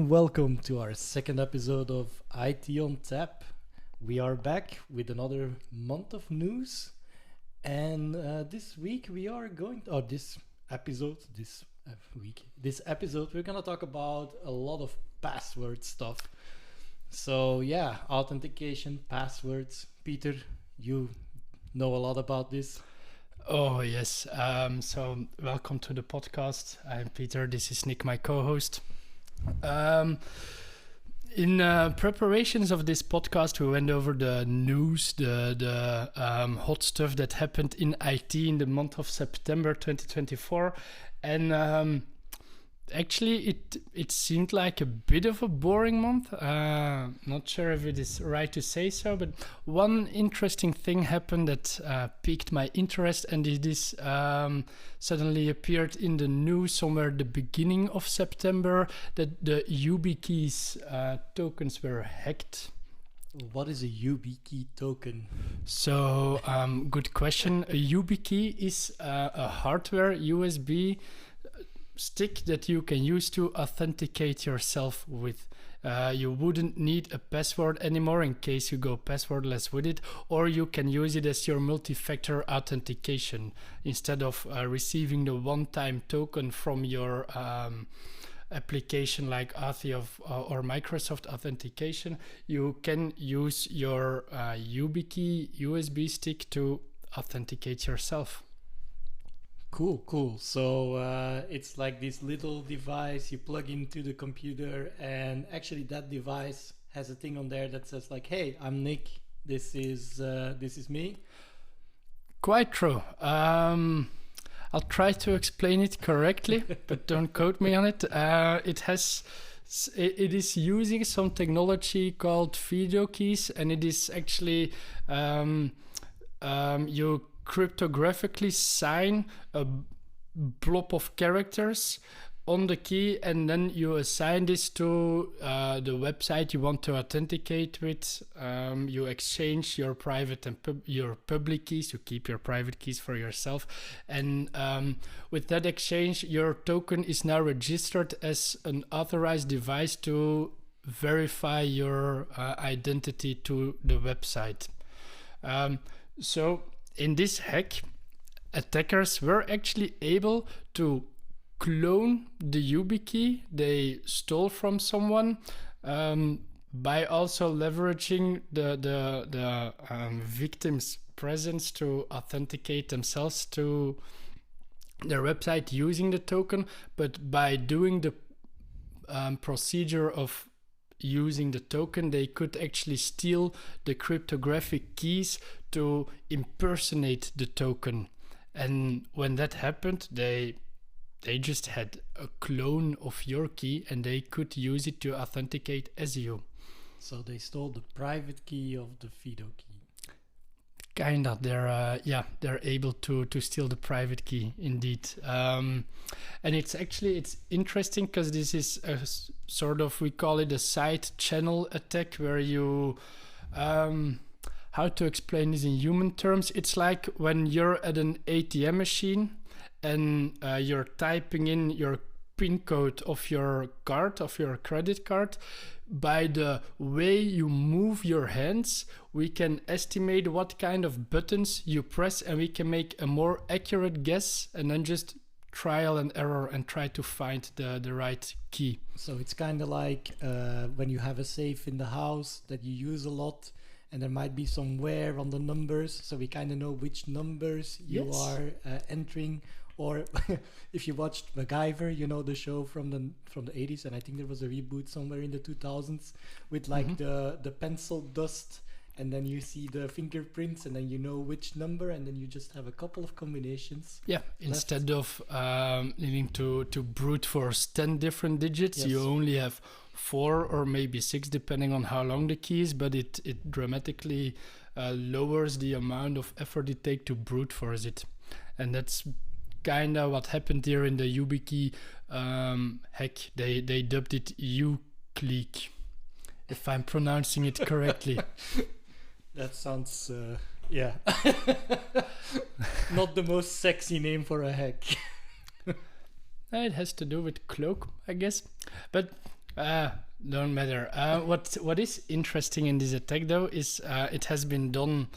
welcome to our second episode of IT on Tap. We are back with another month of news, and this week we are going, or this episode, we're gonna talk about a lot of password stuff. So yeah, authentication, passwords. Peter, you know a lot about this. Oh, yes. So welcome to the podcast. I'm Peter. This is Nick, my co-host. In preparations of this podcast, we went over the news, the hot stuff that happened in IT in the month of September 2024. And actually, it seemed like a bit of a boring month. Not sure if it is right to say so, but one interesting thing happened that piqued my interest, and it is suddenly appeared in the news somewhere at the beginning of September that the YubiKeys tokens were hacked. What is a YubiKey token? So, good question. A YubiKey is a hardware USB stick that you can use to authenticate yourself with. You wouldn't need a password anymore in case you go passwordless with it, or you can use it as your multi-factor authentication. Instead of receiving the one-time token from your application like Authy or Microsoft Authentication, you can use your YubiKey USB stick to authenticate yourself. Cool. So it's like this little device you plug into the computer, and actually that device has a thing on there that says like, "Hey, I'm Nick. This is me." Quite true. I'll try to explain it correctly, but don't quote me on it. It is using some technology called video keys, and it is actually you cryptographically sign a blob of characters on the key, and then you assign this to the website you want to authenticate with. You exchange your private and your public keys. You keep your private keys for yourself, and with that exchange, your token is now registered as an authorized device to verify your identity to the website. So in this hack, attackers were actually able to clone the YubiKey they stole from someone by also leveraging the victim's presence to authenticate themselves to their website using the token. But by doing the procedure of using the token, they could actually steal the cryptographic keys to impersonate the token. And when that happened, they just had a clone of your key, and they could use it to authenticate as you. So they stole the private key of the FIDO key. Kinda, they're able to steal the private key, indeed. And it's interesting because this is a sort of, we call it a side channel attack, where you, how to explain this in human terms? It's like when you're at an ATM machine and you're typing in your PIN code of your card, of your credit card. By the way you move your hands, we can estimate what kind of buttons you press, and we can make a more accurate guess, and then just trial and error and try to find the right key. So it's kind of like when you have a safe in the house that you use a lot, and there might be some wear on the numbers, so we kind of know which numbers you are entering. Or if you watched MacGyver, you know the show from the 80s, and I think there was a reboot somewhere in the 2000s with like the pencil dust, and then you see the fingerprints, and then you know which number, and then you just have a couple of combinations. Yeah, instead of needing to brute force 10 different digits, you only have 4 or maybe 6, depending on how long the key is, but it dramatically lowers the amount of effort it takes to brute force it. And that's kind of what happened here in the YubiKey hack. They dubbed it U-Click, if I'm pronouncing it correctly. That sounds, not the most sexy name for a hack. It has to do with cloak, I guess. But Don't matter. What is interesting in this attack though is it has been done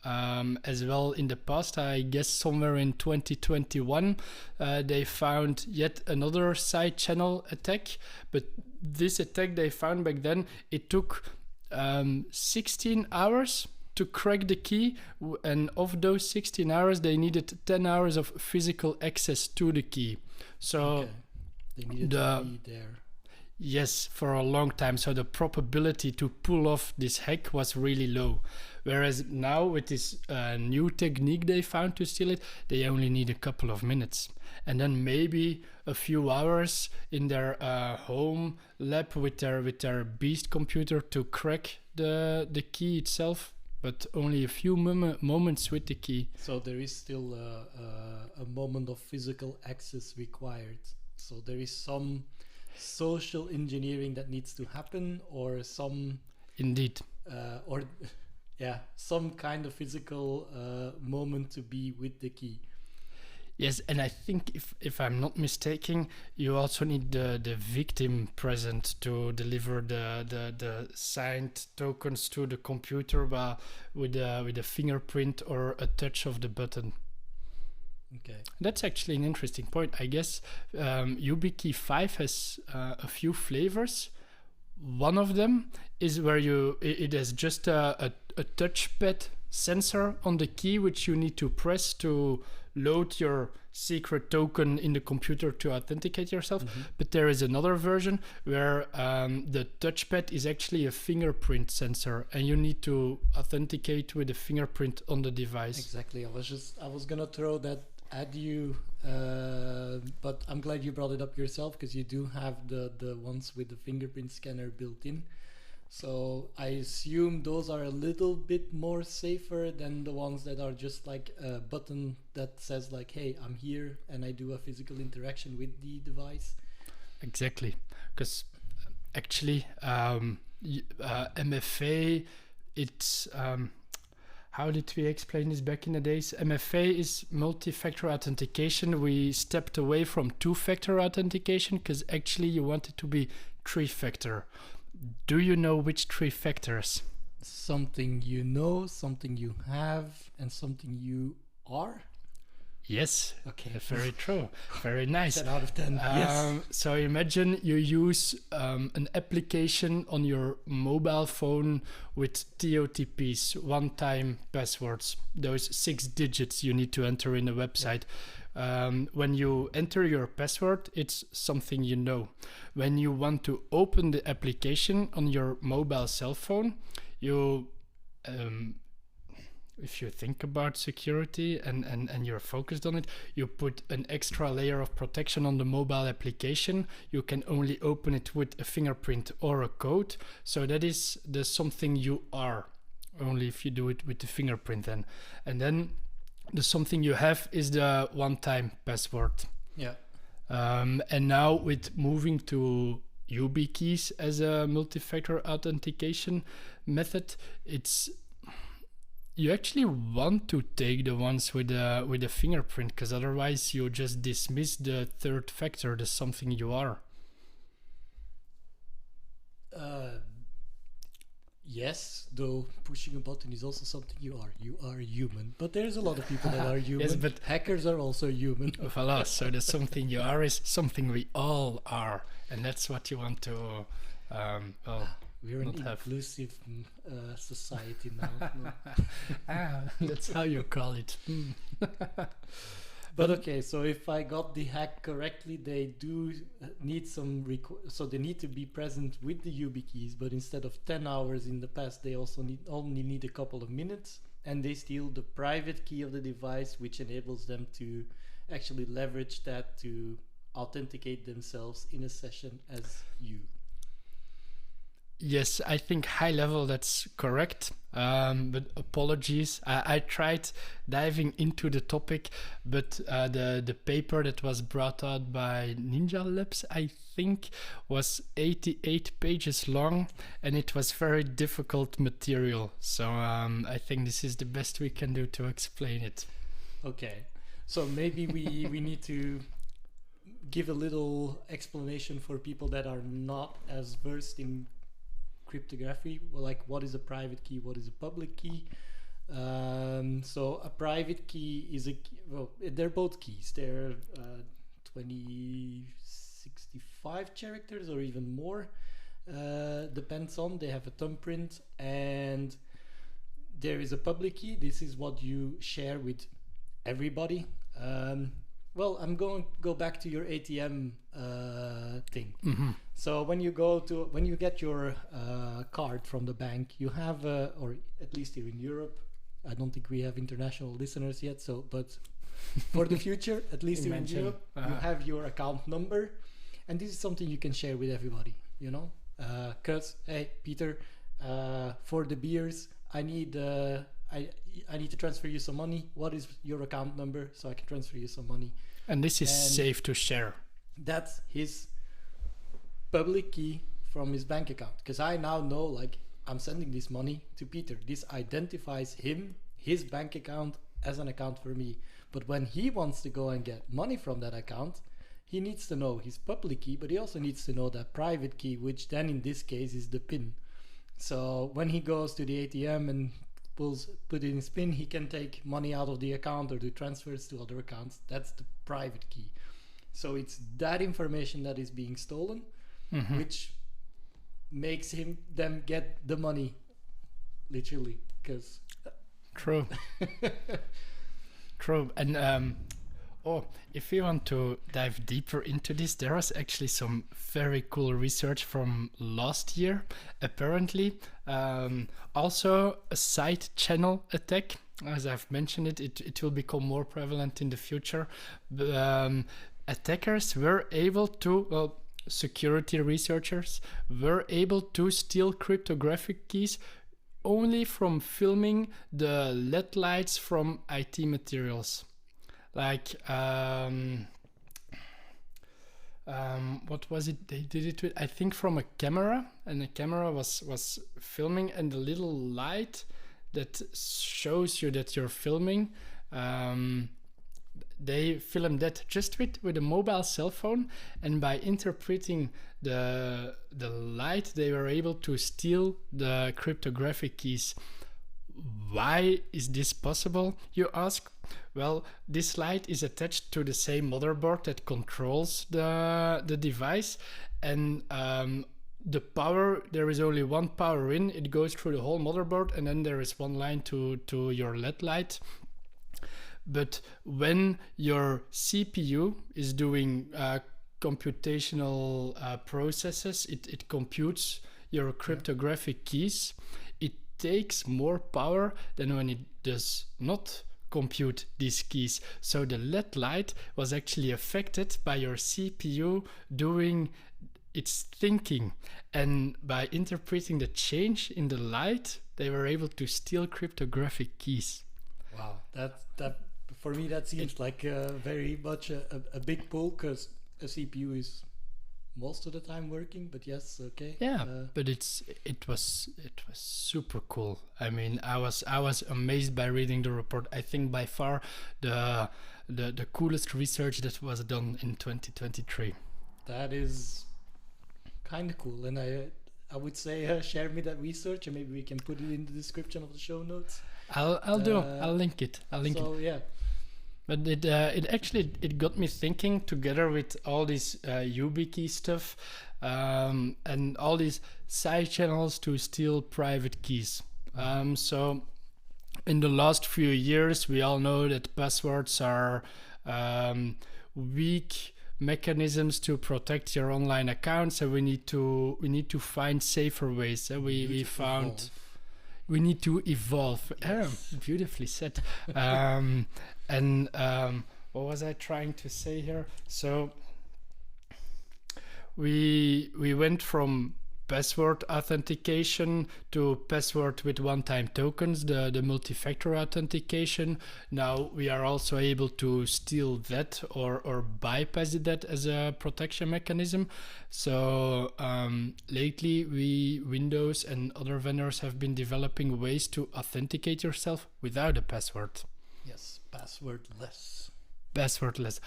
as well in the past. I guess somewhere in 2021 they found yet another side channel attack, but this attack they found back then, it took 16 hours to crack the key, and of those 16 hours they needed 10 hours of physical access to the key. So they needed to be there. Yes, for a long time. So the probability to pull off this hack was really low. Whereas now with this new technique they found to steal it, they only need a couple of minutes. And then maybe a few hours in their home lab with their beast computer to crack the key itself, but only a few moments with the key. So there is still a moment of physical access required. So there is some social engineering that needs to happen, or some some kind of physical moment to be with the key. Yes, and I think if I'm not mistaken, you also need the victim present to deliver the signed tokens to the computer with a fingerprint or a touch of the button. Okay. That's actually an interesting point. I guess YubiKey 5 has a few flavors. One of them is where it has just a touchpad sensor on the key, which you need to press to load your secret token in the computer to authenticate yourself. Mm-hmm. But there is another version where the touchpad is actually a fingerprint sensor, and you need to authenticate with a fingerprint on the device. Exactly. I was gonna throw that at you, but I'm glad you brought it up yourself, because you do have the ones with the fingerprint scanner built in. So I assume those are a little bit more safer than the ones that are just like a button that says like, hey, I'm here, and I do a physical interaction with the device. Exactly, because actually MFA, it's how did we explain this back in the days? MFA is multi-factor authentication. We stepped away from two-factor authentication because actually you want it to be three-factor. Do you know which three factors? Something you know, something you have, and something you are? Yes. Okay. Very true. Very nice. 10 out of 10. Yes. So imagine you use an application on your mobile phone with TOTPs, one-time passwords, those 6 digits you need to enter in a website. When you enter your password, it's something you know. When you want to open the application on your mobile cell phone, you if you think about security and you're focused on it, you put an extra layer of protection on the mobile application. You can only open it with a fingerprint or a code. So that is the something you are, only if you do it with the fingerprint then. And then the something you have is the one-time password. Yeah. And now with moving to YubiKeys as a multi-factor authentication method, you actually want to take the ones with a fingerprint, because otherwise you just dismiss the third factor, the something you are. Yes, though pushing a button is also something you are. You are human. But there's a lot of people that are human. Yes, but hackers are also human. Voilà, so the something you are is something we all are. And that's what you want to... we're an inclusive society now. That's how you call it. But okay, so if I got the hack correctly, they do need some so they need to be present with the YubiKeys, but instead of 10 hours in the past, they also only need a couple of minutes, and they steal the private key of the device, which enables them to actually leverage that to authenticate themselves in a session as you. Yes, I think high level that's correct, but apologies. I tried diving into the topic, but the paper that was brought out by Ninja Labs, I think, was 88 pages long, and it was very difficult material. So I think this is the best we can do to explain it. Okay, so maybe we need to give a little explanation for people that are not as versed in cryptography, well, like what is a private key, what is a public key. So a private key is they're both keys. They're 65 characters or even more. Depends on, they have a thumbprint, and there is a public key. This is what you share with everybody. Well, I'm going to go back to your ATM thing. So when you get your card from the bank, you have, or at least here in Europe, I don't think we have international listeners yet. So, but for the future, at least here in Europe, you have your account number, and this is something you can share with everybody. You know, because hey, Peter, for the beers, I need to transfer you some money. What is your account number so I can transfer you some money? And this is safe to share. That's his public key from his bank account. Because I now know, like, I'm sending this money to Peter. This identifies him, his bank account, as an account for me. But when he wants to go and get money from that account, he needs to know his public key, but he also needs to know that private key, which then in this case is the PIN. So when he goes to the ATM and put in his PIN, he can take money out of the account or do transfers to other accounts. That's the private key. So it's that information that is being stolen, which makes them get the money, literally. Because true. And if you want to dive deeper into this, there was actually some very cool research from last year. Apparently, also a side channel attack, as I've mentioned it will become more prevalent in the future. Attackers were able to, security researchers were able to steal cryptographic keys only from filming the LED lights from IT materials. Like, what was it? They did it with, I think, from a camera, and the camera was filming, and the little light that shows you that you're filming, they filmed that just with a mobile cell phone, and by interpreting the light, they were able to steal the cryptographic keys. Why is this possible, you ask? Well, this light is attached to the same motherboard that controls the device, and the power, there is only one power in, it goes through the whole motherboard, and then there is one line to your LED light. But when your CPU is doing computational processes, it computes your cryptographic keys. It takes more power than when it does not compute these keys. So the LED light was actually affected by your CPU doing its thinking, and by interpreting the change in the light, they were able to steal cryptographic keys. Wow, that for me that seems like very much a big pull, because a CPU is most of the time working, but yes, okay. Yeah, but it was super cool. I mean, I was amazed by reading the report. I think by far the coolest research that was done in 2023. That is kind of cool, and I would say share me that research, and maybe we can put it in the description of the show notes. I'll link it. So yeah. But it actually got me thinking, together with all this YubiKey stuff and all these side channels to steal private keys. So in the last few years, we all know that passwords are weak mechanisms to protect your online accounts, and we need to find safer ways. We need to evolve. Yes. Beautifully said. And what was I trying to say here? So we went from password authentication to password with one-time tokens, the multi-factor authentication. Now we are also able to steal that or bypass that as a protection mechanism. So lately Windows and other vendors have been developing ways to authenticate yourself without a password. Yes, passwordless. Passwordless.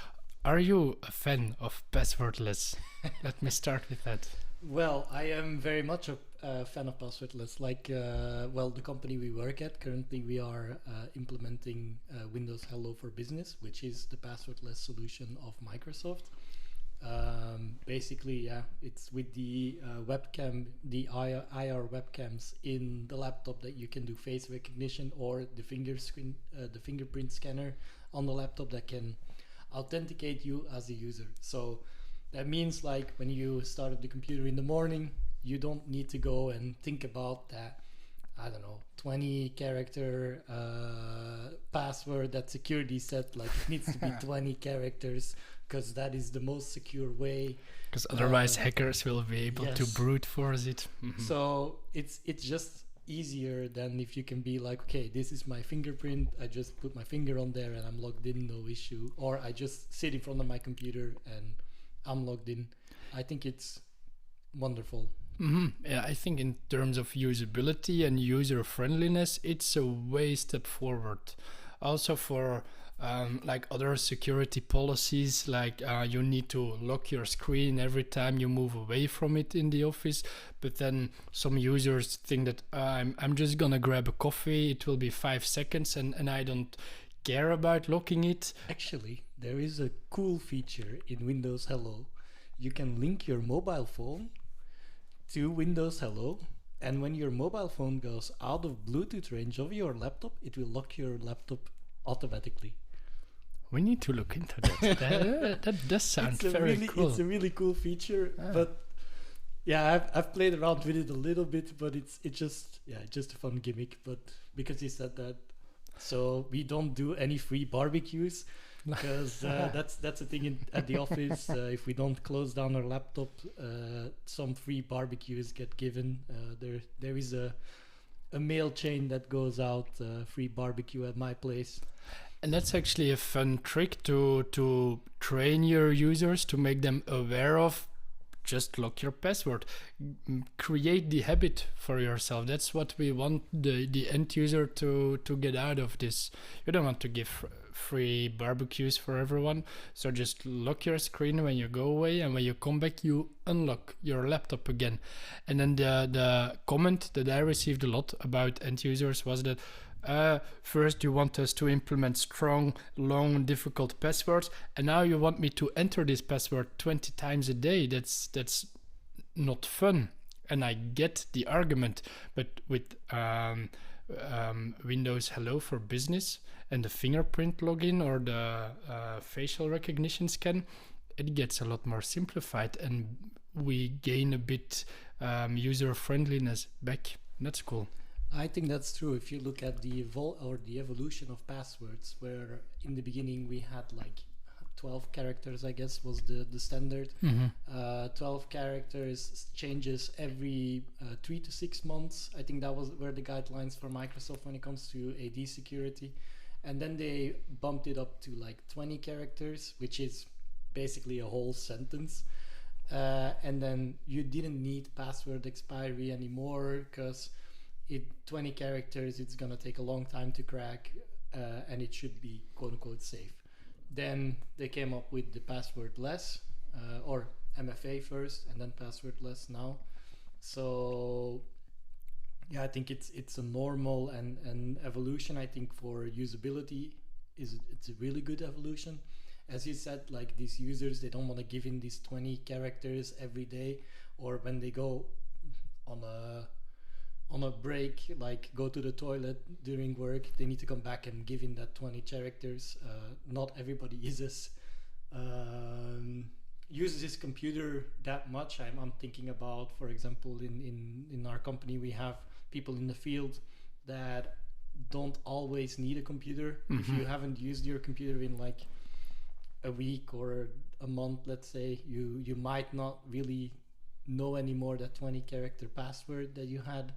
Are you a fan of passwordless? Let me start with that. Well, I am very much a fan of passwordless. Like, well, the company we work at currently, we are implementing Windows Hello for Business, which is the passwordless solution of Microsoft. Basically, yeah, it's with the webcam, the IR webcams in the laptop that you can do face recognition, or the the fingerprint scanner on the laptop that can authenticate you as a user. So that means, like, when you start up the computer in the morning, you don't need to go and think about that, I don't know, 20 character password that security set. Like, it needs to be 20 characters, because that is the most secure way. Because otherwise hackers will be able to brute force it. Mm-hmm. So it's just easier than if you can be like, okay, this is my fingerprint, I just put my finger on there and I'm logged in, no issue. Or I just sit in front of my computer and I'm logged in. I think it's wonderful. Mm-hmm. Yeah, I think in terms of usability and user friendliness, it's a way step forward. Also for like other security policies, like you need to lock your screen every time you move away from it in the office. But then some users think that I'm just gonna grab a coffee, it will be 5 seconds, and I don't care about locking it. Actually, there is a cool feature in Windows Hello. You can link your mobile phone to Windows Hello, and when your mobile phone goes out of Bluetooth range of your laptop, it will lock your laptop automatically. We need to look into that. that does sound very cool. It's a really cool feature, but yeah, I've played around with it a little bit, but it's just a fun gimmick. But because you said that, so we don't do any free barbecues, because that's the thing at the office. If we don't close down our laptop, some free barbecues get given. There is a mail chain that goes out, free barbecue at my place. And that's actually a fun trick to train your users, to make them aware of. Just lock your password. Create the habit for yourself. That's what we want the end user to get out of this. You don't want to give free barbecues for everyone. So just lock your screen when you go away, and when you come back, you unlock your laptop again. And then the comment that I received a lot about end users was that first you want us to implement strong, long, difficult passwords, and now you want me to enter this password 20 times a day. That's not fun. And I get the argument, but with Windows Hello for Business and the fingerprint login or the facial recognition scan, it gets a lot more simplified, and we gain a bit user friendliness back. That's cool. I think that's true. If you look at the evolution of passwords, where in the beginning we had like 12 characters, I guess was the standard. Mm-hmm. 12 characters changes every 3 to 6 months. I think that were the guidelines for Microsoft when it comes to AD security. And then they bumped it up to like 20 characters, which is basically a whole sentence. And then you didn't need password expiry anymore, because 20 characters, it's gonna take a long time to crack, and it should be quote unquote safe. Then they came up with the passwordless, or MFA first, and then passwordless now. So yeah, I think it's a normal and evolution. I think for usability it's a really good evolution. As you said, like these users, they don't want to give in these 20 characters every day, or when they go on a break, like go to the toilet during work, they need to come back and give in that 20 characters. Not everybody uses his computer that much. I'm thinking about, for example, in our company, we have people in the field that don't always need a computer. Mm-hmm. If you haven't used your computer in like a week or a month, let's say, you might not really know anymore that 20 character password that you had.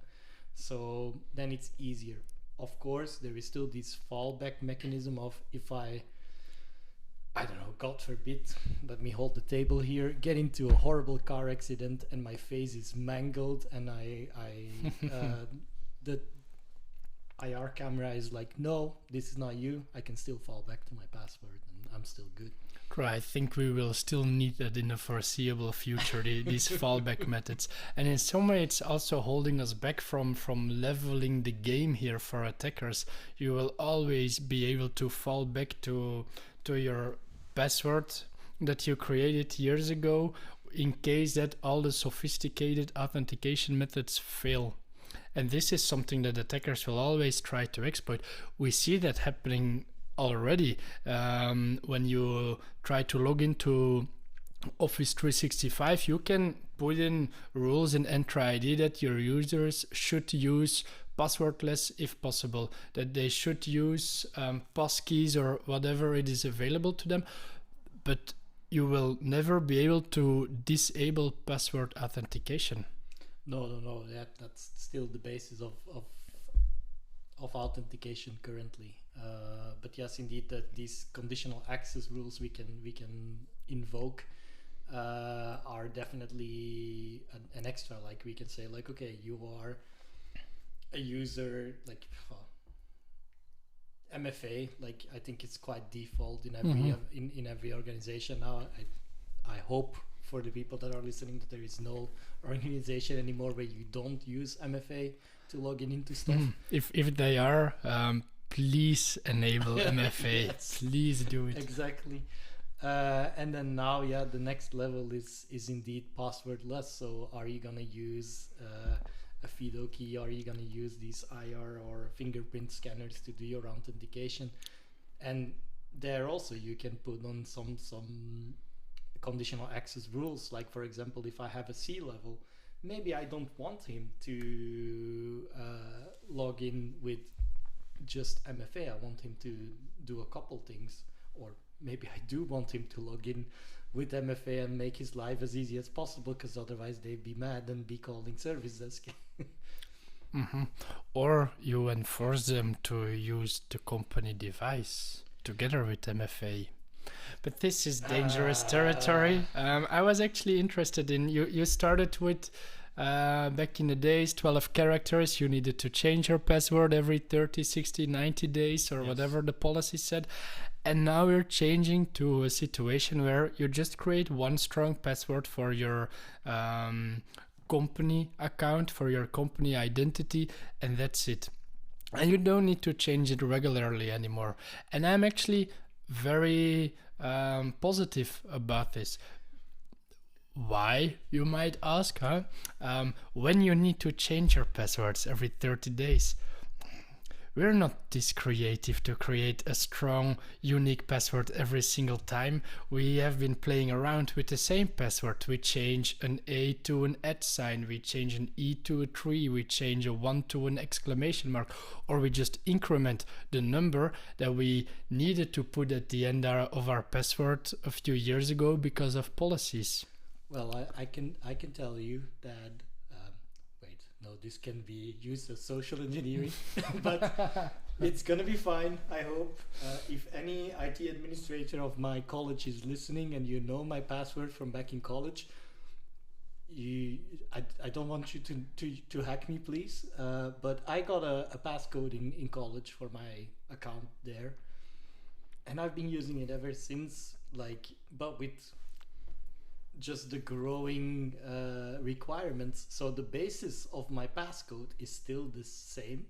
So then it's easier. Of course, there is still this fallback mechanism of, if I don't know, God forbid, let me hold the table here, get into a horrible car accident and my face is mangled, and IR camera is like, no, this is not you. I can still fall back to my password and I'm still good. I think we will still need that in the foreseeable future, these fallback methods. And in some way, it's also holding us back from leveling the game here for attackers. You will always be able to fall back to your password that you created years ago in case that all the sophisticated authentication methods fail. And this is something that attackers will always try to exploit. We see that happening already when you try to log into Office 365. You can put in rules in Entra ID that your users should use passwordless if possible, that they should use passkeys or whatever it is available to them, but you will never be able to disable password authentication. No. That's still the basis of authentication currently. But yes, indeed, that these conditional access rules we can invoke are definitely an extra. Like we can say, like, okay, you are a user, like MFA. Like I think it's quite default in every in every organization now. I hope for the people that are listening that there is no organization anymore where you don't use MFA to log in into stuff. If they are, please enable MFA. Yes. Please do it. Exactly. And then now, the next level is indeed passwordless. So are you gonna use a FIDO key? Are you gonna use these IR or fingerprint scanners to do your authentication? And there also you can put on some conditional access rules. Like for example, if I have a C level, maybe I don't want him to log in with just MFA. I want him to do a couple things, or maybe I do want him to log in with MFA and make his life as easy as possible, because otherwise they'd be mad and be calling service desk. Or you enforce them to use the company device together with MFA. But this is dangerous territory. I was actually interested in, you started with back in the days 12 characters. You needed to change your password every 30, 60, 90 days or whatever the policy said. And now we're changing to a situation where you just create one strong password for your company account, for your company identity, and that's it. And you don't need to change it regularly anymore. And I'm actually very positive about this. Why, you might ask, when you need to change your passwords every 30 days. We're not this creative to create a strong, unique password every single time. We have been playing around with the same password. We change an A to an @ sign, we change an E to a 3, we change a 1 to an exclamation mark, or we just increment the number that we needed to put at the end of our password a few years ago because of policies. Well, I can tell you that. No, this can be used as social engineering, but it's gonna be fine, I hope. If any IT administrator of my college is listening and you know my password from back in college, I don't want you to hack me, please. But I got a passcode in college for my account there, and I've been using it ever since. But with just the growing requirements, so the basis of my passcode is still the same.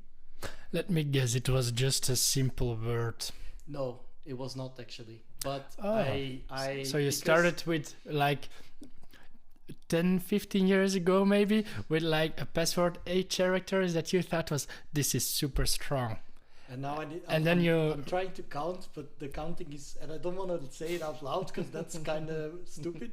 Let me guess, it was just a simple word. No, it was not actually. But so you started with like 10, 15 years ago maybe, with like a password 8 characters that you thought was, this is super strong. And now I'm trying to count, but the counting is, and I don't want to say it out loud because that's kind of stupid.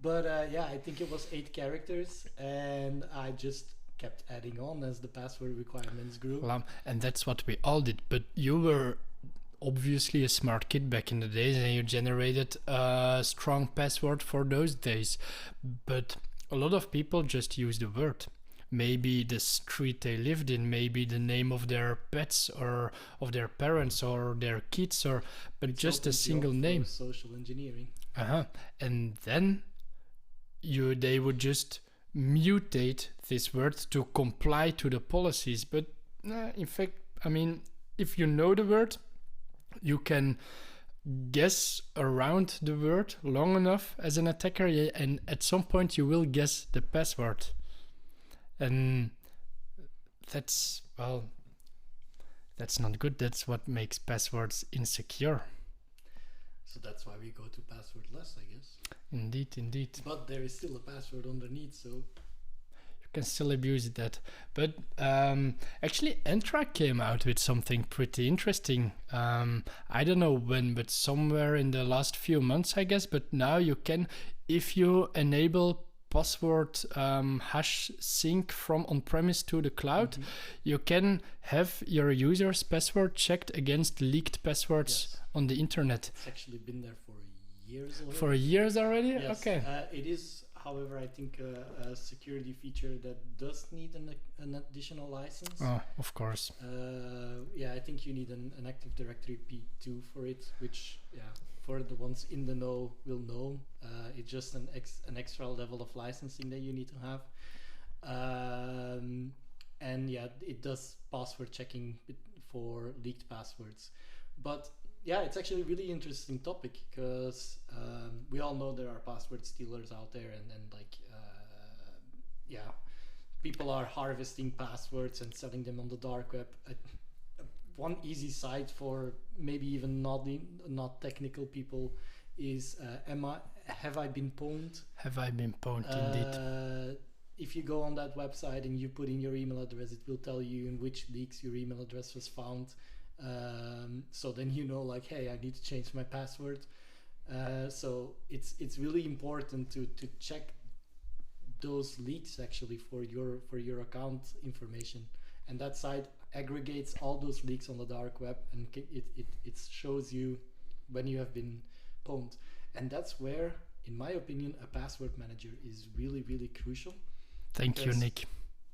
But I think it was 8 characters, and I just kept adding on as the password requirements grew. And that's what we all did. But you were obviously a smart kid back in the days, and you generated a strong password for those days. But a lot of people just use the word. Maybe the street they lived in, maybe the name of their pets or of their parents or their kids, but it's just a single name. Social engineering. And then they would just mutate this word to comply to the policies. But in fact, I mean, if you know the word, you can guess around the word long enough as an attacker, and at some point you will guess the password. And that's, well, that's not good. That's what makes passwords insecure. So that's why we go to passwordless, I guess. Indeed. But there is still a password underneath, so you can still abuse that. But actually, Entra came out with something pretty interesting. I don't know when, but somewhere in the last few months, I guess. But now you can, if you enable password hash sync from on-premise to the cloud, you can have your user's password checked against leaked passwords on the internet. It's actually been there for years already. For years already? Yes. Okay. It is, however, I think a security feature that does need an additional license. Oh, of course. I think you need an Active Directory P2 for it, which, for the ones in the know will know. It's just an extra level of licensing that you need to have. It does password checking for leaked passwords. But it's actually a really interesting topic, because we all know there are password stealers out there, and people are harvesting passwords and selling them on the dark web. One easy site for maybe even not technical people is have I been pwned? Have I been pwned, indeed. If you go on that website and you put in your email address, it will tell you in which leaks your email address was found. So then you know, like, hey, I need to change my password. So it's really important to check those leaks actually for your account information, and that site aggregates all those leaks on the dark web, and it shows you when you have been pwned. And that's where, in my opinion, a password manager is really, really crucial. Thank you, Nick.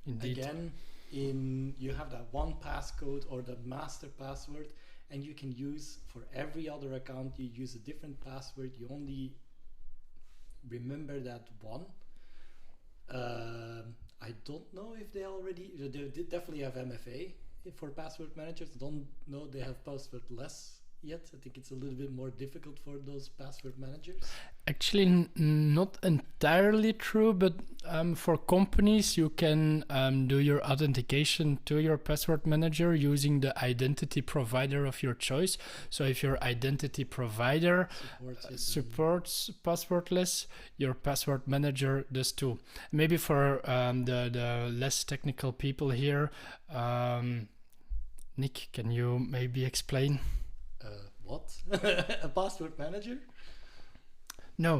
Indeed. Again, you have that one passcode or the master password, and you can use, for every other account, you use a different password. You only remember that one. I don't know if they definitely have MFA for password managers. Don't know they have passwordless yet. I think it's a little bit more difficult for those password managers. Actually, not entirely true, but for companies, you can do your authentication to your password manager using the identity provider of your choice. So if your identity provider supports passwordless, your password manager does too. Maybe for the less technical people here, Nick, can you maybe explain? What? A password manager? No,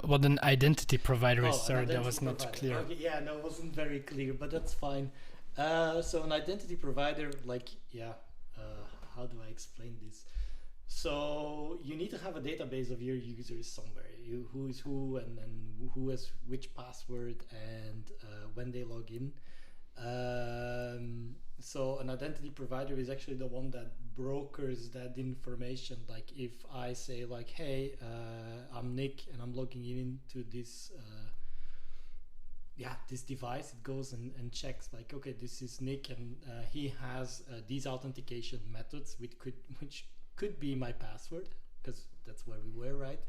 what an identity provider is. Sorry, that was not clear. Okay, it wasn't very clear, but that's fine. So an identity provider, how do I explain this? So you need to have a database of your users somewhere. Who is who, and who has which password, and when they log in. So an identity provider is actually the one that brokers that information. Like if I say, like, hey, I'm Nick and I'm logging into this this device, it goes and checks, like, okay, this is Nick, and he has these authentication methods, which could be my password, because that's where we were, right?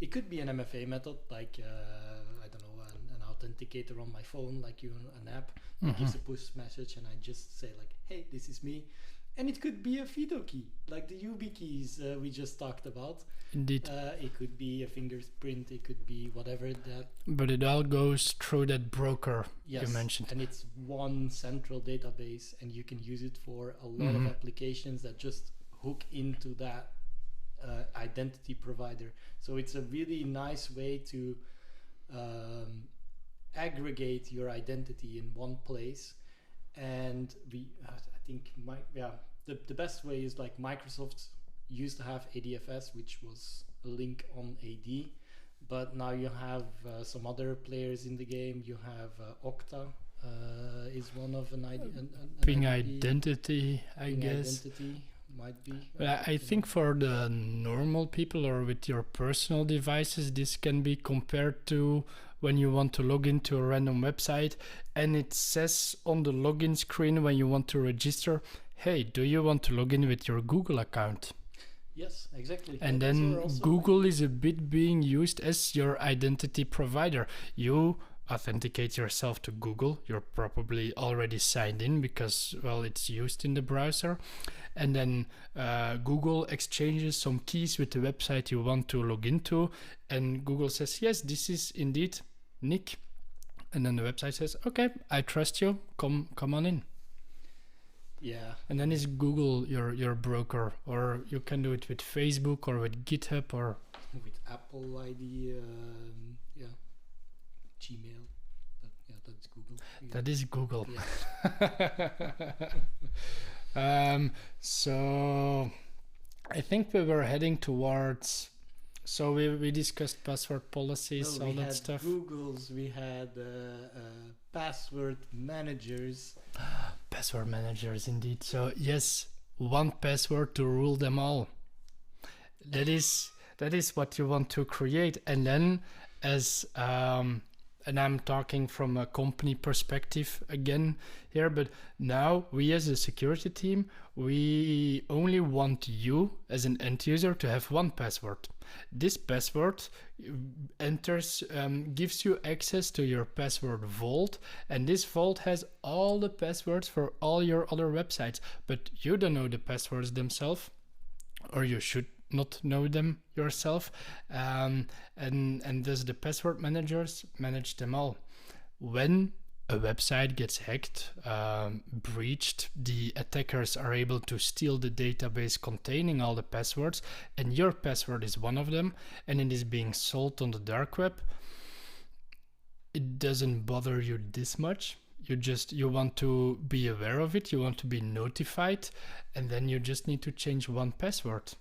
It could be an MFA method, like I don't know, an authenticator on my phone, like an app that gives a push message, and I just say, like, hey, this is me. And it could be a FIDO key, like the YubiKeys we just talked about. Indeed. It could be a fingerprint, it could be whatever that. But it all goes through that broker you mentioned. And it's one central database, and you can use it for a lot of applications that just hook into that identity provider. So it's a really nice way to aggregate your identity in one place. And I think the best way is, like, Microsoft used to have ADFS, which was a link on AD, but now you have some other players in the game. You have Okta is one of an Ping identity, I guess. Identity might be. I think for the normal people or with your personal devices, this can be compared to when you want to log into a random website and it says on the login screen when you want to register, hey, do you want to log in with your Google account? Yes, exactly. And then Google is a bit being used as your identity provider. You authenticate yourself to Google. You're probably already signed in because, well, it's used in the browser. And then Google exchanges some keys with the website you want to log into. And Google says, yes, this is indeed Nick. And then the website says, okay, I trust you. Come on in. Yeah. And then is Google your broker, or you can do it with Facebook or with GitHub or with Apple ID, yeah, Gmail. That's Google. Yeah. That is Google. Yeah. So I think we were heading towards. So we discussed password policies, all that stuff. Googles, we had password managers. Password managers, indeed. So yes, one password to rule them all. That is what you want to create. And then as and I'm talking from a company perspective again here, but now we as a security team, we only want you as an end user to have one password. This password gives you access to your password vault, and this vault has all the passwords for all your other websites, but you don't know the passwords themselves, or you should not know them yourself, and thus the password managers manage them all. When a website gets hacked, breached, the attackers are able to steal the database containing all the passwords, and your password is one of them, and it is being sold on the dark web. It doesn't bother you this much. You want to be aware of it, you want to be notified, and then you just need to change one password.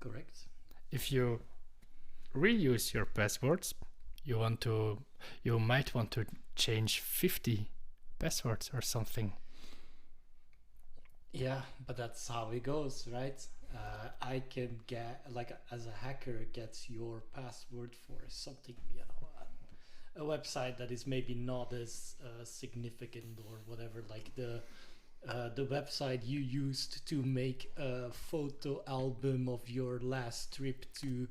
Correct. If you reuse your passwords, you might want to change 50 passwords or something. Yeah, but that's how it goes, right? I can get, like, as a hacker, gets your password for something, a website that is maybe not as significant or whatever, like the website you used to make a photo album of your last trip to,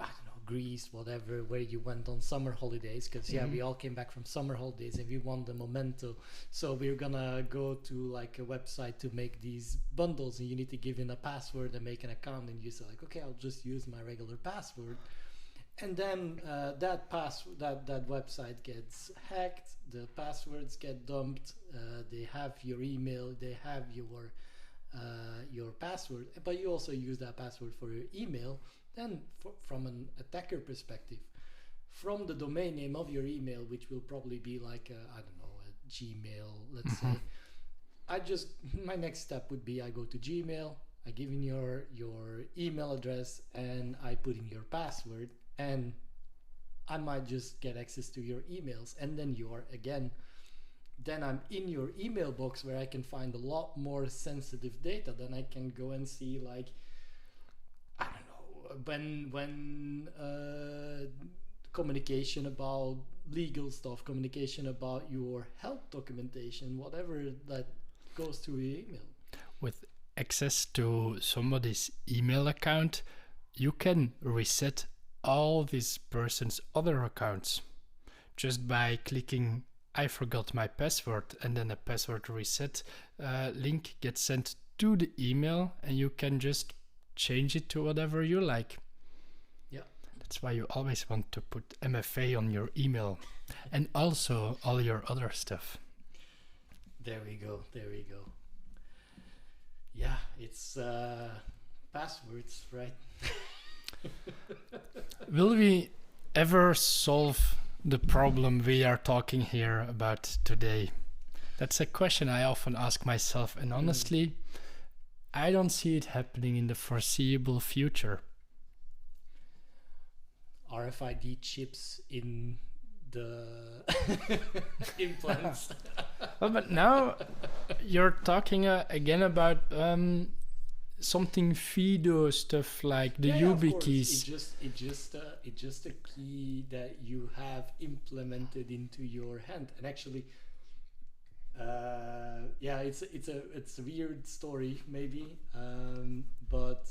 I don't know, Greece, whatever, where you went on summer holidays, because we all came back from summer holidays and we want the memento, so we're gonna go to like a website to make these bundles, and you need to give in a password and make an account, and you say like, okay, I'll just use my regular password. And then that website gets hacked, the passwords get dumped, they have your email, they have your password, but you also use that password for your email. Then from an attacker perspective, from the domain name of your email, which will probably be like a Gmail, let's say, my next step would be I go to Gmail, I give in your email address, and I put in your password, and I might just get access to your emails, and then then I'm in your email box where I can find a lot more sensitive data. Then I can go and see, like, I don't know, when communication about legal stuff, communication about your health documentation, whatever that goes through your email. With access to somebody's email account, you can reset all this person's other accounts just by clicking I forgot my password, and then a password reset link gets sent to the email, and you can just change it to whatever you like. Yeah, that's why you always want to put MFA on your email and also all your other stuff. There we go. Yeah, it's passwords, right? Will we ever solve the problem we are talking here about today? That's a question I often ask myself, and honestly, I don't see it happening in the foreseeable future. RFID chips in the implants. Well, but now you're talking again about something FIDO stuff, like the YubiKeys. It's just a key that you have implemented into your hand. And actually, Yeah, it's a weird story maybe, but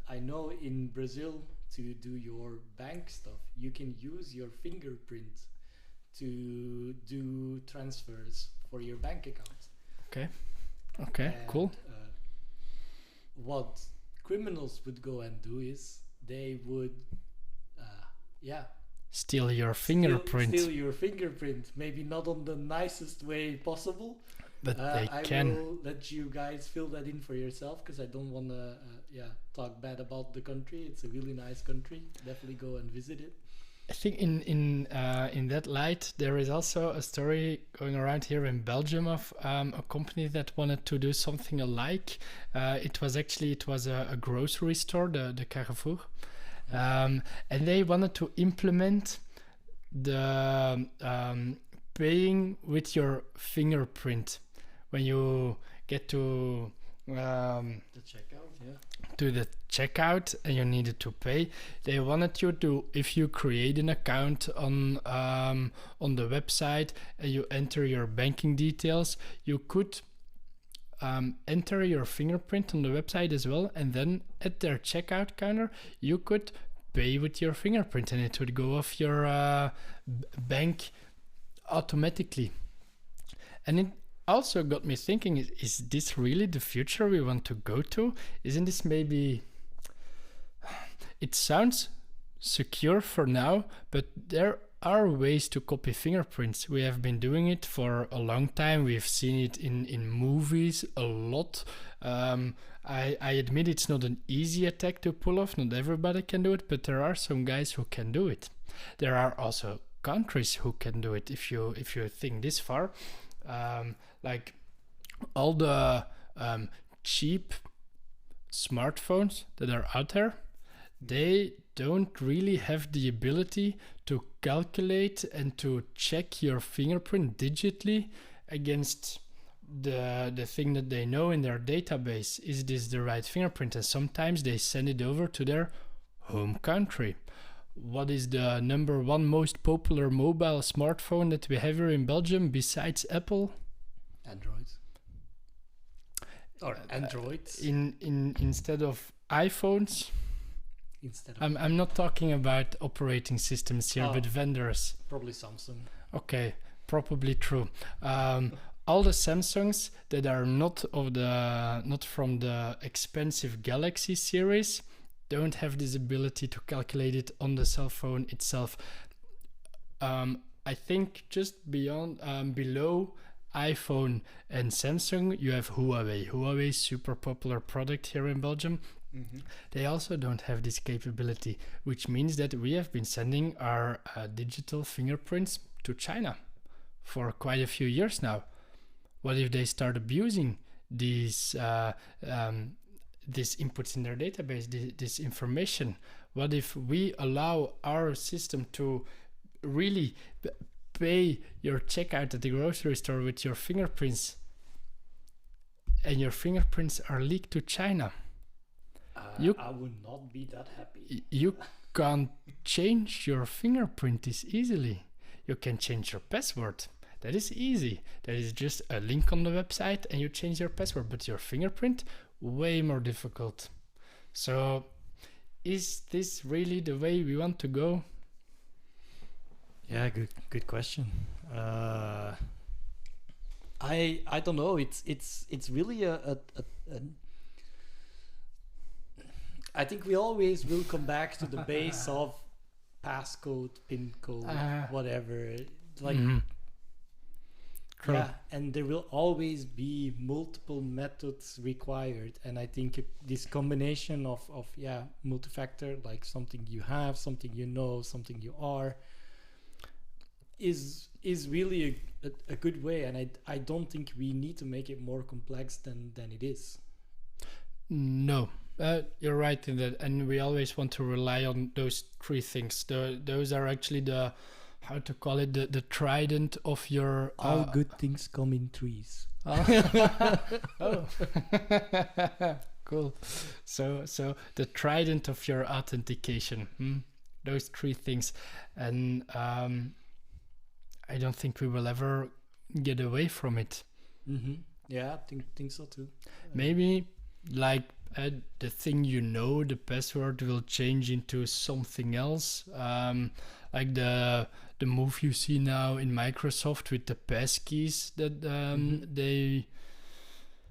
I know in Brazil to do your bank stuff, you can use your fingerprint to do transfers for your bank account. Okay. Okay. And, Cool. what criminals would go and do is they would, yeah, Steal your fingerprint, steal your fingerprint. Maybe not on the nicest way possible. but they I can. will let you guys fill that in for yourself because I don't want to, talk bad about the country. It's a really nice country. Definitely go and visit it. I think in that light, there is also a story going around here in Belgium of a company that wanted to do something alike. It was a grocery store, the Carrefour, and they wanted to implement the paying with your fingerprint when you get to The checkout, yeah. the checkout and you needed to pay. They wanted you to, if you create an account on the website and you enter your banking details, you could enter your fingerprint on the website as well, and then at their checkout counter you could pay with your fingerprint and it would go off your bank automatically. And it also got me thinking, is this really the future we want to go to? Isn't this maybe... It sounds secure for now, but there are ways to copy fingerprints. We have been doing it for a long time. We've seen it in movies a lot. I admit it's not an easy attack to pull off. Not everybody can do it, but there are some guys who can do it. There are also countries who can do it. If you think this far, like all the cheap smartphones that are out there, they don't really have the ability to calculate and to check your fingerprint digitally against the thing that they know in their database. Is this the right fingerprint? And sometimes they send it over to their home country. What is the number one most popular mobile smartphone that we have here in Belgium besides Apple? Android. Or Androids. Instead of iPhones. I'm not talking about operating systems here, but vendors. Probably Samsung. Okay, probably true. All the Samsungs that are not from the expensive Galaxy series don't have this ability to calculate it on the cell phone itself. I think just below iPhone and Samsung, you have Huawei. Huawei is super popular product here in Belgium. Mm-hmm. They also don't have this capability, which means that we have been sending our digital fingerprints to China for quite a few years now. What if they start abusing these inputs in their database, this information? What if we allow our system to really pay your checkout at the grocery store with your fingerprints, and your fingerprints are leaked to China? I would not be that happy. You can't change your fingerprint this easily. You can change your password. That is easy. That is just a link on the website and you change your password. But your fingerprint, way more difficult. So, is this really the way we want to go? Yeah, good question. I don't know. It's really a I think we always will come back to the base of passcode, pin code, whatever. Like, yeah, and there will always be multiple methods required. And I think this combination of multi-factor, like something you have, something you know, something you are, is really a good way. And I don't think we need to make it more complex than it is. No. You're right in that, and we always want to rely on those three things. Those are actually the trident of your... All good things come in threes. Oh. Cool. So the trident of your authentication. Those three things. And I don't think we will ever get away from it. Yeah, I think so too. Maybe like the thing the password will change into something else. Like the move you see now in Microsoft with the passkeys that they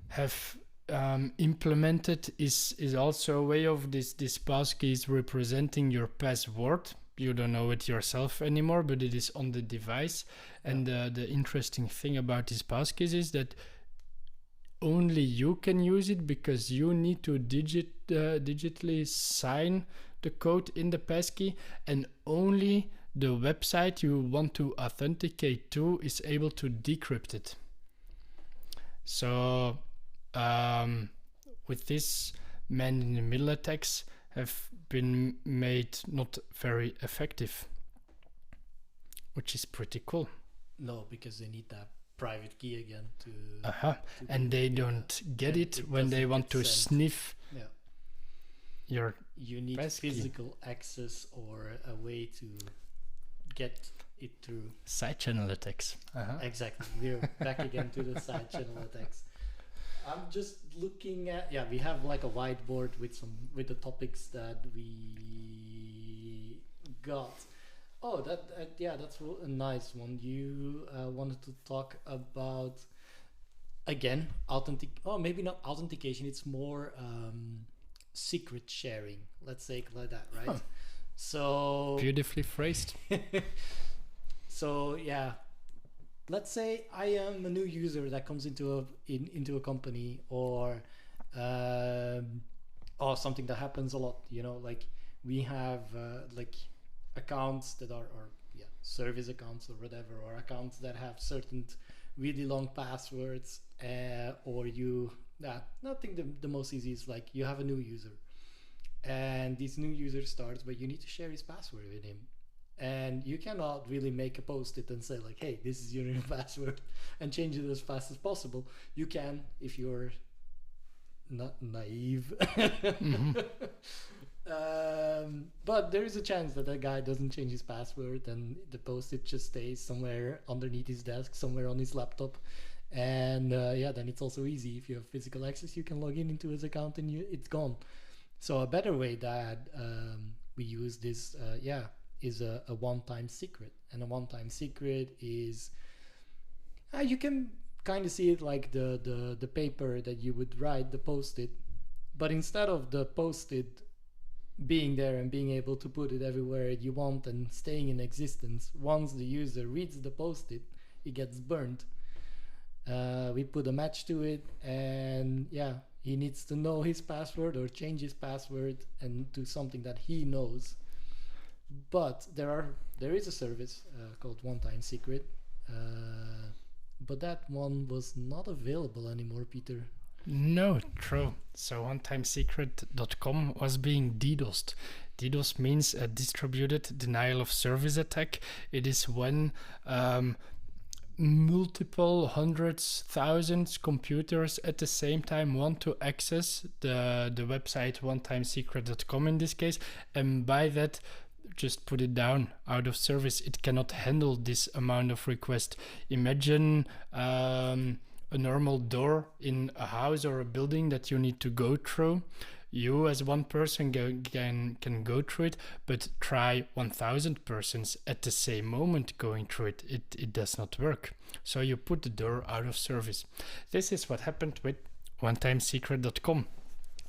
have implemented is also a way of this passkeys representing your password. You don't know it yourself anymore, but it is on the device. And the interesting thing about these passkeys is that only you can use it, because you need to digitally sign the code in the passkey, and only the website you want to authenticate to is able to decrypt it. So with this, man-in-the-middle attacks have been made not very effective, which is pretty cool. No, because they need that private key again to and they don't get it when they want to sniff your you need passkey. Physical access or a way to get it through. Side channel attacks. Exactly, we're back again to the side channel attacks. I'm just looking at, we have like a whiteboard with the topics that we got. Oh, that's a nice one. You wanted to talk about, again, maybe not authentication. It's more secret sharing. Let's say it like that, right? Huh. So beautifully phrased. So let's say I am a new user that comes into a company, or something that happens a lot. Like we have like accounts that are service accounts or whatever, or accounts that have certain really long passwords, or I think the most easy is like you have a new user, and this new user starts, but you need to share his password with him, and you cannot really make a post-it and say like, hey, this is your new password, and change it as fast as possible. You can if you're not naive. But there is a chance that guy doesn't change his password, and the post-it just stays somewhere underneath his desk, somewhere on his laptop, and then it's also easy. If you have physical access, you can log into his account and it's gone. So a better way that we use this is a one-time secret. And a one-time secret is you can kind of see it like the paper that you would write, the post-it, but instead of the post-it being there and being able to put it everywhere you want and staying in existence, once the user reads the post-it, it gets burned. We put a match to it, and he needs to know his password or change his password and do something that he knows. But there is a service called One Time Secret, but that one was not available anymore, Peter. No, true. So onetimesecret.com was being DDoSed. DDoS means a distributed denial of service attack. It is when multiple hundreds, thousands computers at the same time want to access the website onetimesecret.com in this case, and by that just put it down out of service. It cannot handle this amount of requests. Imagine a normal door in a house or a building that you need to go through. You as one person can go through it, but try 1,000 persons at the same moment going through it. It does not work. So you put the door out of service. This is what happened with onetimesecret.com.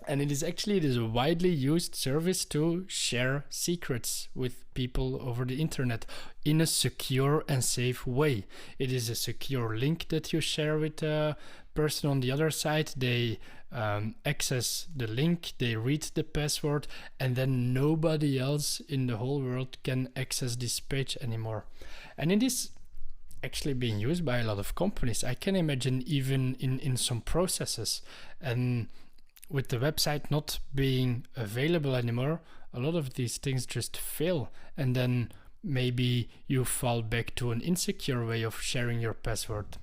And it is a widely used service to share secrets with people over the internet in a secure and safe way. It is a secure link that you share with a person on the other side. They access the link, they read the password, and then nobody else in the whole world can access this page anymore. And it is actually being used by a lot of companies. I can imagine even in some processes. And with the website not being available anymore, a lot of these things just fail, and then maybe you fall back to an insecure way of sharing your password.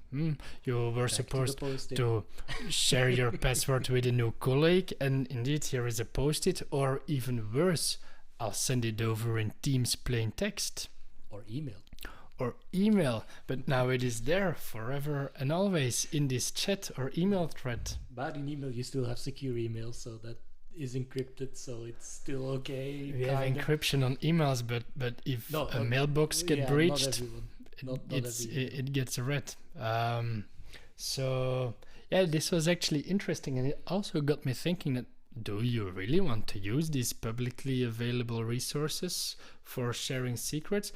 You were supposed to share your password with a new colleague, and indeed here is a post-it, or even worse, I'll send it over in Teams plain text. Or email. or email, but now it is there forever and always in this chat or email thread. But in email, you still have secure email, so that is encrypted, so it's still okay. We have encryption on emails, but if a mailbox get breached, it gets read. So yeah, this was actually interesting, and it also got me thinking that, do you really want to use these publicly available resources for sharing secrets?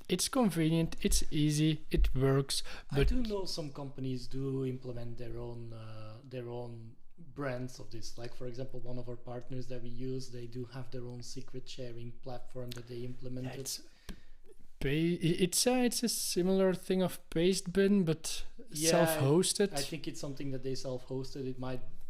It's convenient, it's easy, it works. But I do know some companies do implement their own brands of this. Like, for example, one of our partners that we use, they do have their own secret sharing platform that they implemented. It's a similar thing of Pastebin, but self-hosted. I think it's something that they self-hosted.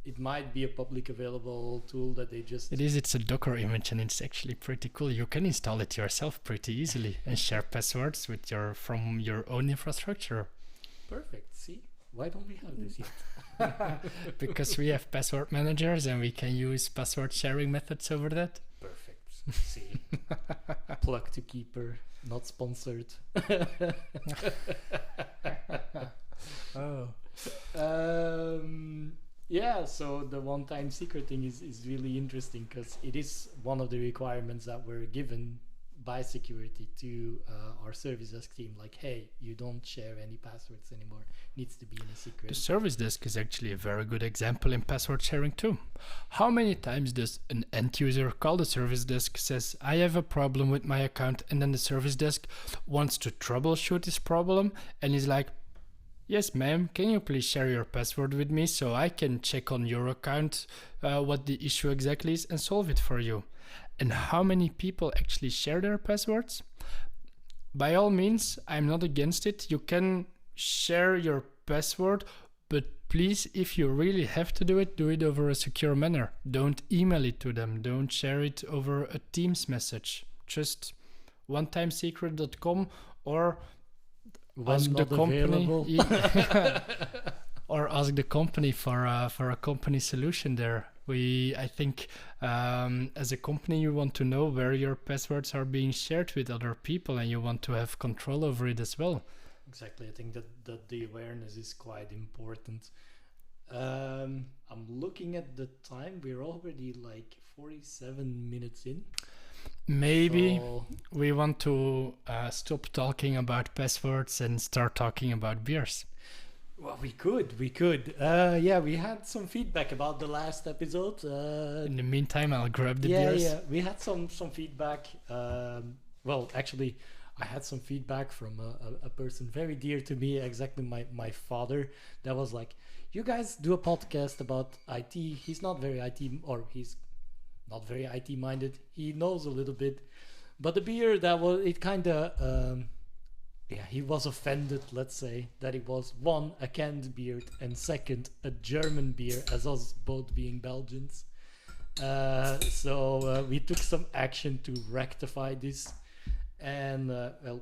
It might be a public available tool that they just... It's a Docker image, and it's actually pretty cool. You can install it yourself pretty easily and share passwords with from your own infrastructure. Perfect. See? Why don't we have this yet? Because we have password managers and we can use password sharing methods over that. Perfect. See? Plug to Keeper, not sponsored. Oh. Yeah, so the one-time secret thing is really interesting, because it is one of the requirements that were given by security to our service desk team. Like, hey, you don't share any passwords anymore. It needs to be in a secret. The service desk is actually a very good example in password sharing too. How many times does an end user call the service desk, says, I have a problem with my account, and then the service desk wants to troubleshoot this problem and is like, yes, ma'am, can you please share your password with me so I can check on your account what the issue exactly is and solve it for you? And how many people actually share their passwords? By all means, I'm not against it. You can share your password, but please, if you really have to do it over a secure manner. Don't email it to them. Don't share it over a Teams message. Just onetimesecret.com or ask the company. Or ask the company for a company solution there. I think as a company, you want to know where your passwords are being shared with other people, and you want to have control over it as well. Exactly. I think that the awareness is quite important. I'm looking at the time. We're already like 47 minutes in. Maybe we want to stop talking about passwords and start talking about beers. Well, we could. Yeah, we had some feedback about the last episode. In the meantime, I'll grab the beers. Yeah, we had some feedback. Well, actually, I had some feedback from a person very dear to me, exactly my father, that was like, you guys do a podcast about IT. He's not very IT, or he's not very IT minded. He knows a little bit. But the beer, it kind of... he was offended, let's say, that it was one, a canned beer, and second, a German beer, as us both being Belgians. So we took some action to rectify this. And,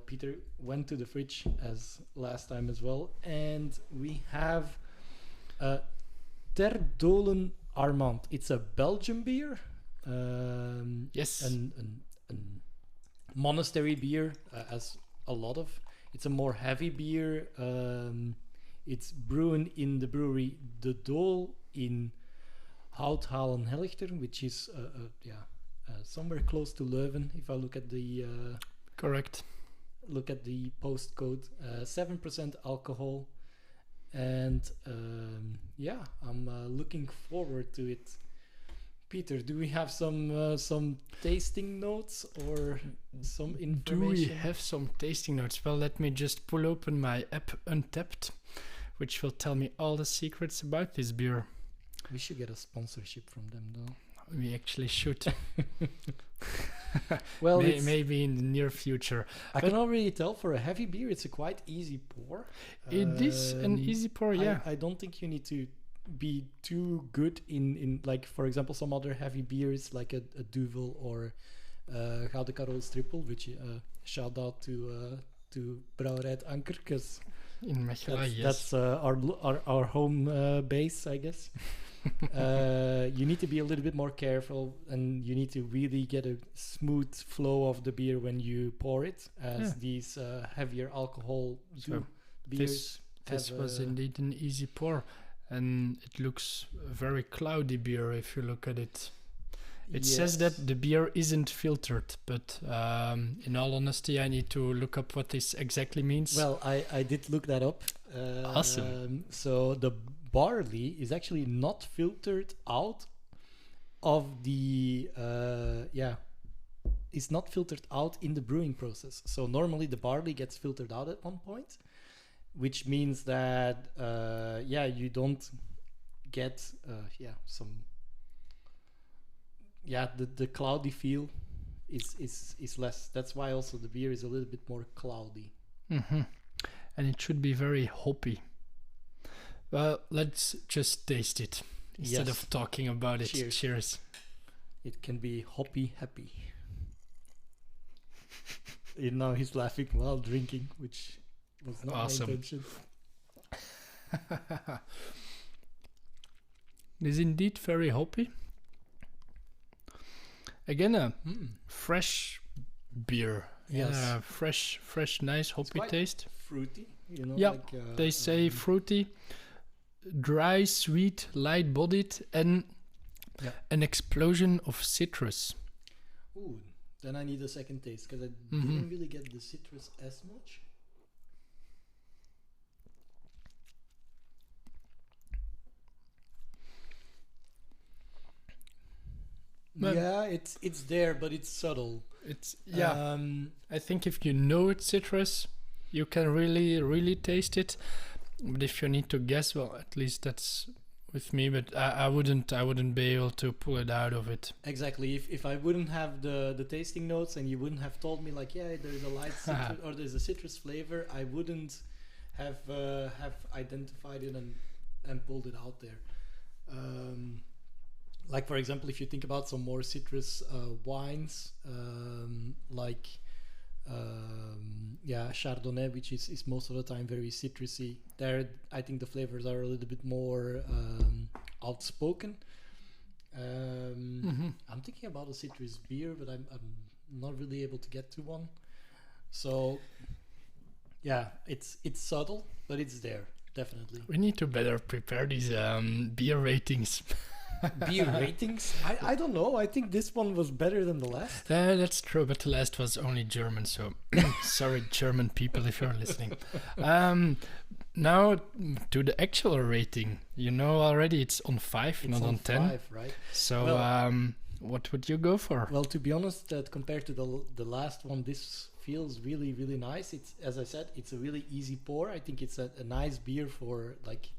Peter went to the fridge as last time as well. And we have Ter Dolen Armand. It's a Belgian beer. Yes. And monastery beer, as a lot of... It's a more heavy beer. It's brewed in the brewery De Doel in Houthalen Helchter, which is somewhere close to Leuven. If I look at the correct, look at the postcode, 7% alcohol, and I'm looking forward to it. Peter, do we have some tasting notes or some information? Do we have some tasting notes? Well, let me just pull open my app Untapped, which will tell me all the secrets about this beer. We should get a sponsorship from them, though. We actually should. Well, maybe in the near future. I can already tell for a heavy beer, it's a quite easy pour. It is an easy pour, yeah. I don't think you need to be too good in like, for example, some other heavy beers like a Duvel or Gouden Karol's Triple, which shout out to Brouwerij Anker, because in Mechelen, that's our home base, I guess. you need to be a little bit more careful, and you need to really get a smooth flow of the beer when you pour it, as these heavier alcohol beers. This was indeed an easy pour, and it looks a very cloudy beer if you look at it. It says that the beer isn't filtered, but in all honesty, I need to look up what this exactly means. Well, I did look that up. Awesome. So the barley is actually not filtered out of the it's not filtered out in the brewing process. So normally the barley gets filtered out at one point, which means that you don't get the cloudy feel is less. That's why also the beer is a little bit more cloudy. Mm-hmm. And it should be very hoppy. Well, let's just taste it instead of talking about it. Cheers. It can be hoppy happy. Now he's laughing while drinking, which was not awesome. my intention. It is indeed very hoppy. Again, a fresh beer. Yes. Yeah, fresh, nice hoppy taste. Fruity, Yeah, like, they say fruity, dry, sweet, light-bodied, and an explosion of citrus. Ooh, then I need a second taste because I didn't really get the citrus as much. Yeah, it's there, but it's subtle. It's I think if you know it's citrus, you can really taste it. But if you need to guess, well, at least that's with me. But I wouldn't be able to pull it out of it. Exactly. If I wouldn't have the tasting notes and you wouldn't have told me like, there's a light citrus or there's a citrus flavor, I wouldn't have identified it and pulled it out there. Like, for example, if you think about some more citrus wines, like Chardonnay, which is most of the time very citrusy. There, I think the flavors are a little bit more outspoken. I'm thinking about a citrus beer, but I'm not really able to get to one. So, yeah, it's subtle, but it's there, definitely. We need to better prepare these beer ratings. Beer ratings? I don't know. I think this one was better than the last. That's true, but the last was only German, so sorry, German people, if you're listening. Now to the actual rating. You know already it's on 5, it's not on 10. 5, right? So what would you go for? Well, to be honest, compared to the last one, this feels really, really nice. It's, as I said, it's a really easy pour. I think it's a nice beer for like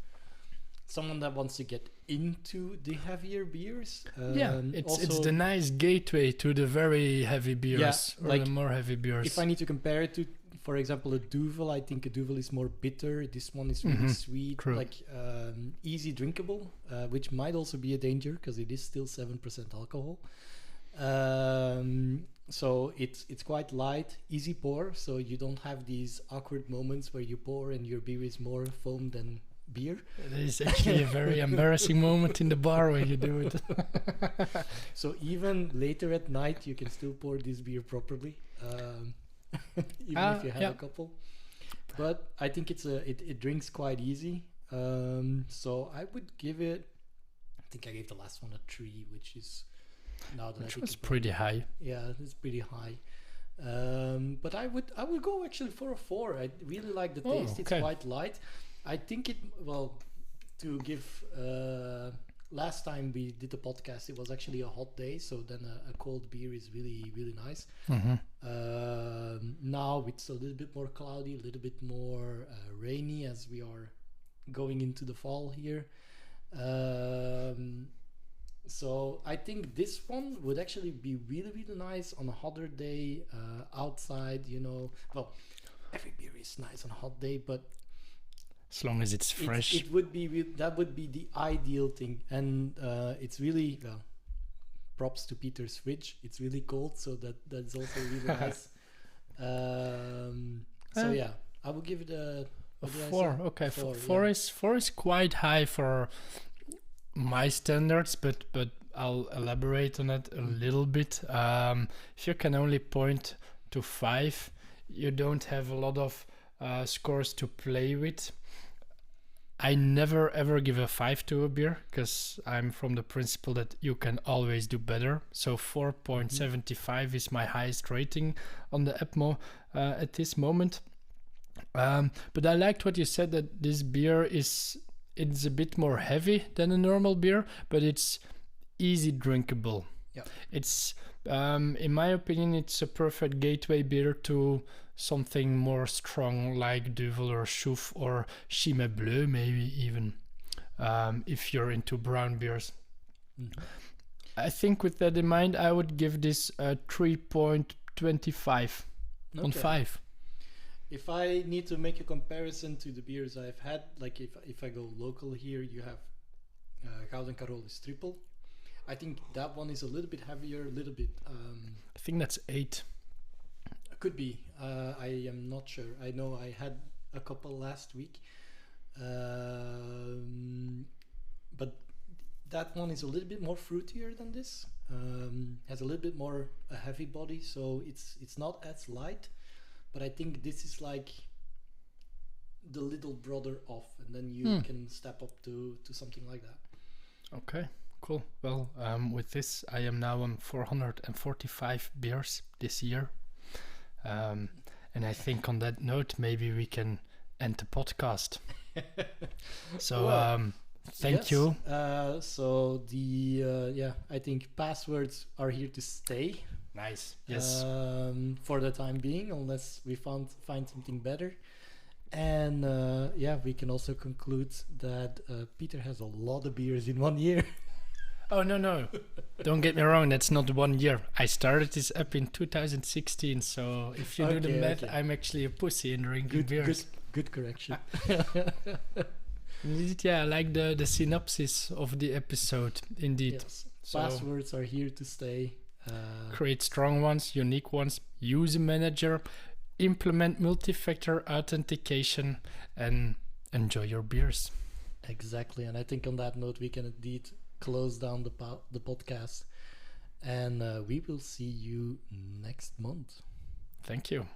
someone that wants to get into the heavier beers. It's the nice gateway to the very heavy beers, or like the more heavy beers. If I need to compare it to, for example, a Duvel, I think a Duvel is more bitter. This one is really sweet, like easy drinkable, which might also be a danger because it is still 7% alcohol. So it's quite light, easy pour, so you don't have these awkward moments where you pour and your beer is more foam than beer. It is actually a very embarrassing moment in the bar when you do it. So even later at night, you can still pour this beer properly, even if you have a couple. But I think it drinks quite easy. So I would give it. I think I gave the last one a 3, which is now that which was pretty high. Yeah, it's pretty high. But I would go actually for a 4. I really like the taste. It's quite light. I think to give, last time we did the podcast, it was actually a hot day, so then a cold beer is really, really nice. Now it's a little bit more cloudy, a little bit more rainy as we are going into the fall here. So I think this one would actually be really, really nice on a hotter day outside, Well, every beer is nice on a hot day, but as long as it's fresh, it would be that would be the ideal thing. And it's really props to Peter's fridge. It's really cold, so that's also really nice. So yeah, I will give it a 4. Okay, 4 is quite high for my standards, but I'll elaborate on it a little bit. If you can only point to 5, you don't have a lot of scores to play with. I never ever give a 5 to a beer because I'm from the principle that you can always do better. So 4.75 is my highest rating on the EPMO at this moment. But I liked what you said, that this beer it's a bit more heavy than a normal beer, but it's easy drinkable. Yeah. It's in my opinion, it's a perfect gateway beer to something more strong like Duvel or Chouffe or Chimay Bleu, maybe even, if you're into brown beers. Mm-hmm. I think with that in mind, I would give this a 3.25 on 5. If I need to make a comparison to the beers I've had, like if I go local here, you have Gouden Carol is triple. I think that one is a little bit heavier, a little bit... I think that's 8. Could be. I am not sure. I know I had a couple last week. But that one is a little bit more fruitier than this. Has a little bit more a heavy body, so it's not as light. But I think this is like the little brother of, and then you can step up to something like that. Okay, cool. Well, with this, I am now on 445 beers this year. And I think on that note, maybe we can end the podcast. So, well, thank you. So I think passwords are here to stay. Nice. Yes. For the time being, unless we find something better. And we can also conclude that Peter has a lot of beers in 1 year. Oh, no. Don't get me wrong, that's not 1 year. I started this up in 2016, so if you do the math, I'm actually a pussy in drinking beers. Good correction. Indeed, yeah, I like the synopsis of the episode, indeed. Yes. So, passwords are here to stay. Create strong ones, unique ones, use a manager, implement multi-factor authentication, and enjoy your beers. Exactly, and I think on that note, we can indeed close down the podcast, and we will see you next month. Thank you.